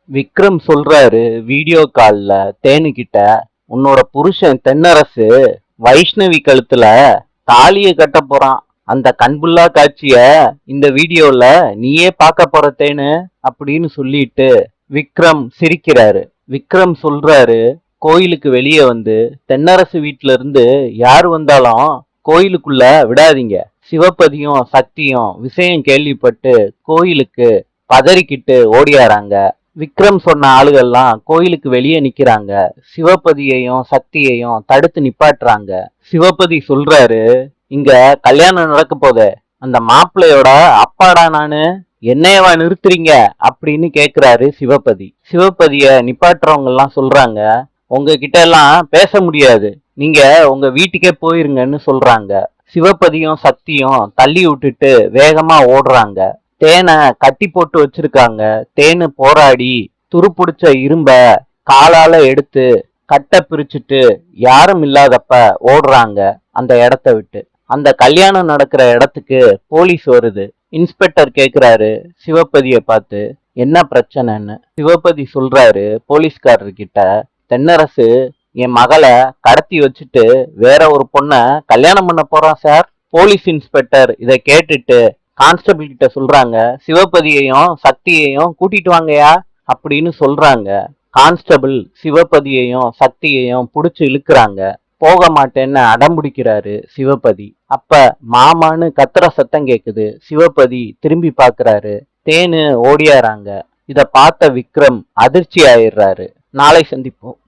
விக்ரம் சொல்றாரு வீடியோ கால்ல தேனுகிட்ட, உன்னோட புருஷன் தென்னரசு வைஷ்ணவி கழுத்துல தாலிய கட்ட போறான். அந்த கண்புல்லா காட்சிய இந்த வீடியோல நீயே பார்க்க போற தேனு அப்படின்னு சொல்லிட்டு விக்ரம் சிரிக்கிறாரு. விக்ரம் சொல்றாரு, கோயிலுக்கு வெளியே வந்து தென்னரசு வீட்டுல இருந்து யார் வந்தாலும் கோயிலுக்குள்ள விடாதீங்க. சிவபதியும் சக்தியும் விஷயம் கேள்விப்பட்டு கோயிலுக்கு பதறிக்கிட்டு ஓடியாராங்க. விக்ரம் சொன்ன ஆளுகள்லாம் கோயிலுக்கு வெளியே நிக்கிறாங்க. சிவபதியையும் சக்தியையும் தடுத்து நிப்பாட்டுறாங்க. சிவபதி சொல்றாரு, இங்க கல்யாணம் நடக்க போதே, அந்த மாப்பிள்ளையோட அப்பாடா நானு, என்னையவா நிறுத்துறீங்க அப்படின்னு கேக்குறாரு சிவபதி. சிவபதிய நிப்பாட்டுறவங்க எல்லாம் சொல்றாங்க, உங்ககிட்ட எல்லாம் பேச முடியாது, நீங்க உங்க வீட்டுக்கே போயிருங்கன்னு சொல்றாங்க. சிவபதியும் சக்தியும் தள்ளி விட்டுட்டு வேகமா ஓடுறாங்க. தேனை கட்டி போட்டு வச்சிருக்காங்க. தேனு போராடி துருப்பிடிச்ச இரும்ப காலால எடுத்து கட்டை பிரிச்சுட்டு யாரும் இல்லாதப்ப ஓடுறாங்க அந்த இடத்த விட்டு. அந்த கல்யாணம் நடக்கிற இடத்துக்கு போலீஸ் வருது. இன்ஸ்பெக்டர் கேக்குறாரு சிவபதிய பார்த்து, என்ன பிரச்சனைன்னு. சிவபதி சொல்றாரு போலீஸ்காரர்கிட்ட, தென்னரசு என் மகளை கடத்தி வச்சுட்டு வேற ஒரு பொண்ண கல்யாணம் பண்ண போறான் சார். போலீஸ் இன்ஸ்பெக்டர் இதை கேட்டுட்டு கான்ஸ்டபிள் கிட்ட சொல்றாங்க, சிவபதியையும் சக்தியையும் கூட்டிட்டு வாங்கயா அப்படின்னு சொல்றாங்க. கான்ஸ்டபிள் சிவபதியையும் சக்தியையும் புடிச்சு இழுக்கிறாங்க. போக மாட்டேன்னு அடம்பிடிக்கிறாரு சிவபதி. அப்ப மாமான்னு கத்துற சத்தம் கேக்குது. சிவபதி திரும்பி பாக்குறாரு. தேனு ஓடியாராங்க. இத பார்த்த விக்ரம் அதிர்ச்சி ஆயிடுறாரு. நாளை சந்திப்போம்.